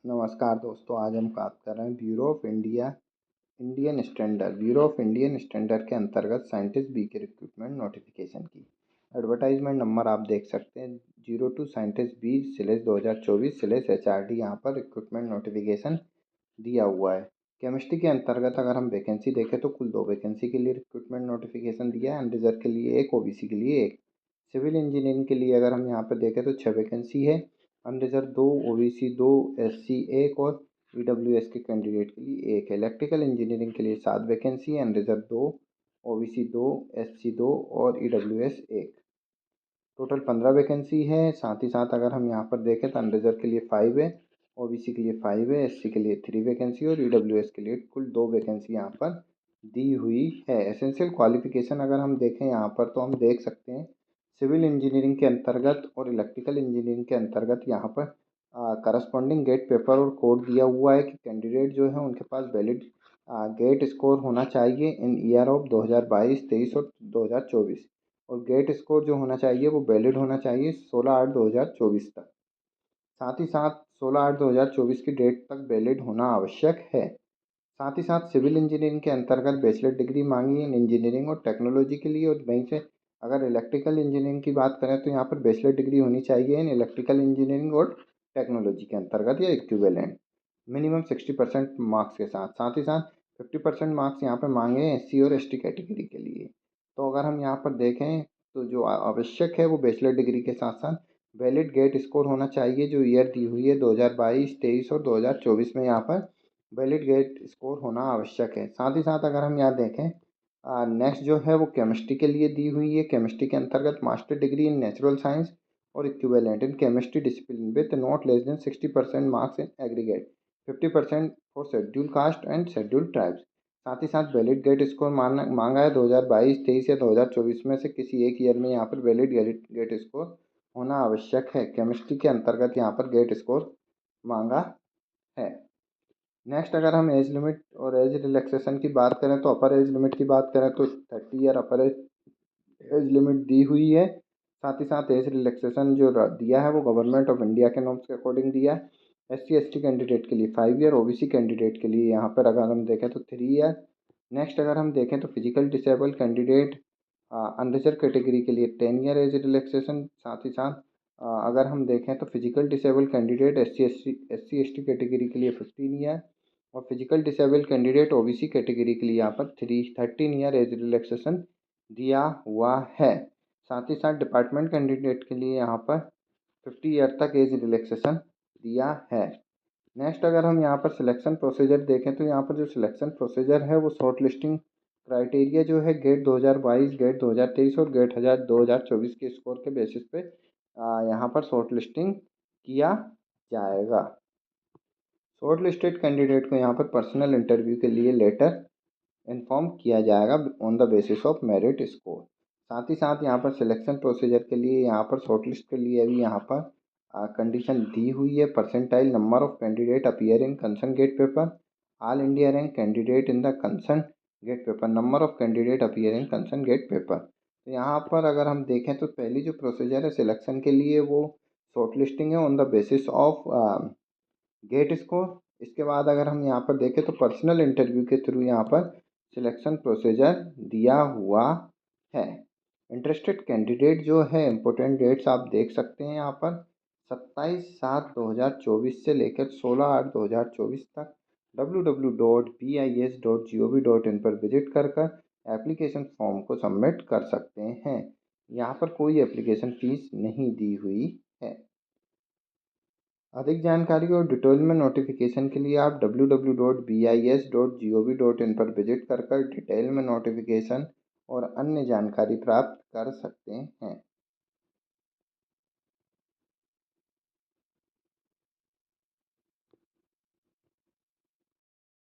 नमस्कार दोस्तों, आज हम बात कर रहे हैं ब्यूरो ऑफ इंडियन स्टैंडर्ड के अंतर्गत साइंटिस्ट बी के रिक्रूटमेंट नोटिफिकेशन की। एडवर्टाइजमेंट नंबर आप देख सकते हैं 02 scientist B slash 2024 slash HRD। यहाँ पर रिक्रूटमेंट नोटिफिकेशन दिया हुआ है। केमिस्ट्री के अंतर्गत अगर हम वैकेंसी देखें तो कुल 2 वैकेंसी के लिए रिक्रूटमेंट नोटिफिकेशन दिया है। अनरिजर्व के लिए एक, OBC के लिए एक। सिविल इंजीनियरिंग के लिए अगर हम यहाँ पर देखें तो 6 वैकेंसी है। अनरिजर्व 2, OBC 2, SC 1 और EWS के कैंडिडेट के लिए एक है। इलेक्ट्रिकल इंजीनियरिंग के लिए 7 वैकेंसी है। अनरिजर्व 2, OBC 2, SC 2 और EWS 1। टोटल 15 वैकेंसी है। साथ ही साथ अगर हम यहाँ पर देखें तो अनरिजर्व के लिए 5 है, OBC के लिए 5 है, SC के लिए 3 वैकेंसी और EWS के लिए कुल 2 वैकेंसी यहाँ पर दी हुई है। एसेंशियल क्वालिफिकेशन अगर हम देखें यहाँ पर तो हम देख सकते हैं सिविल इंजीनियरिंग के अंतर्गत और इलेक्ट्रिकल इंजीनियरिंग के अंतर्गत यहाँ पर करस्पॉन्डिंग गेट पेपर और कोड दिया हुआ है कि कैंडिडेट जो है उनके पास वैलिड गेट स्कोर होना चाहिए इन ईयर ऑफ 2022, 23 और 2024। और गेट स्कोर जो होना चाहिए वो वैलिड होना चाहिए 16/8/2024 तक। साथ ही साथ 16/8/2024 की डेट तक वैलिड होना आवश्यक है। साथ ही साथ सिविल इंजीनियरिंग के अंतर्गत बैचलर डिग्री मांगी है इन इंजीनियरिंग और टेक्नोलॉजी के लिए। और वहीं से अगर इलेक्ट्रिकल इंजीनियरिंग की बात करें तो यहाँ पर बैचलर डिग्री होनी चाहिए इन इलेक्ट्रिकल इंजीनियरिंग और टेक्नोलॉजी के अंतर्गत या इक्विवेलेंट, मिनिमम 60% मार्क्स के साथ। साथ ही साथ 50% मार्क्स यहाँ पर मांगे हैं SC और ST कैटेगरी के लिए। तो अगर हम यहाँ पर देखें तो जो आवश्यक है वो बैचलर डिग्री के साथ साथ वैलिड गेट स्कोर होना चाहिए जो ईयर दी हुई है 2022, 23 और 2024 में यहाँ पर वैलिड गेट स्कोर होना आवश्यक है। साथ ही साथ अगर हम यहाँ देखें नेक्स्ट जो है वो केमिस्ट्री के लिए दी हुई है। केमिस्ट्री के अंतर्गत master degree in natural science और equivalent in chemistry discipline with not less than 60% marks in aggregate, 50% for schedule caste and schedule tribes. साथ ही साथ वैलिड गेट स्कोर मांगा है 2022, 23 या 2024 में से किसी एक ईयर में यहाँ पर वैलिड गेट स्कोर होना आवश्यक है। केमिस्ट्री के अंतर्गत यहाँ पर गेट स्कोर मांगा है। नेक्स्ट अगर हम एज लिमिट और एज रिलैक्सेशन की बात करें तो अपर एज लिमिट की बात करें तो 30 ईयर अपर एज लिमिट दी हुई है। साथ ही साथ एज रिलैक्सेशन जो दिया है वो गवर्नमेंट ऑफ इंडिया के नॉर्म्स के अकॉर्डिंग दिया है। SC ST कैंडिडेट के लिए 5 ईयर, OBC कैंडिडेट के लिए यहाँ पर अगर हम देखें तो 3 ईयर। नेक्स्ट अगर हम देखें तो physical disable candidate unreserve category के लिए 10 ईयर एज रिलैक्सेशन। साथ ही साथ अगर हम देखें तो physical disable candidate SC ST category के लिए 15 ईयर और physical disable candidate OBC category के लिए यहाँ पर 13 ईयर एज रिलैक्सेशन दिया हुआ है। साथ ही साथ डिपार्टमेंट कैंडिडेट के लिए यहाँ पर 50 ईयर तक एज रिलैक्सेशन दिया है। नेक्स्ट अगर हम यहाँ पर सिलेक्शन प्रोसीजर देखें तो यहाँ पर जो सिलेक्शन प्रोसीजर है वो शॉर्ट लिस्टिंग क्राइटेरिया जो है गेट 2022, गेट 2023 और गेट 2024 के स्कोर के बेसिस पे यहाँ पर शॉर्ट लिस्टिंग किया जाएगा। शॉर्ट लिस्टेड कैंडिडेट को यहाँ पर पर्सनल इंटरव्यू के लिए लेटर इन्फॉर्म किया जाएगा on the basis of merit score. साथ ही साथ यहाँ पर सिलेक्शन प्रोसीजर के लिए यहाँ पर शॉर्ट लिस्ट के लिए भी यहाँ पर कंडीशन दी हुई है। Percentile number of candidate appear in concern GATE paper, all India rank candidate in the concern GATE paper, number of candidate appear in concern GATE paper. तो यहाँ पर अगर हम देखें तो पहली जो प्रोसीजर है सिलेक्शन के लिए वो शॉर्ट लिस्टिंग है on the basis of GATE score. इसके बाद अगर हम यहाँ पर देखें तो पर्सनल इंटरव्यू के थ्रू यहाँ पर सिलेक्शन प्रोसीजर दिया हुआ है। इंटरेस्टेड कैंडिडेट जो है इम्पोर्टेंट डेट्स आप देख सकते हैं यहाँ पर 27/7/2024 से लेकर 16/8/2024 तक www.bis.gov.in पर विजिट कर एप्लीकेशन फॉर्म को सबमिट कर सकते हैं। यहाँ पर कोई एप्लीकेशन फ़ीस नहीं दी हुई है। अधिक जानकारी और डिटेल में नोटिफिकेशन के लिए आप www.bis.gov.in पर विजिट कर डिटेल में नोटिफिकेशन और अन्य जानकारी प्राप्त कर सकते हैं।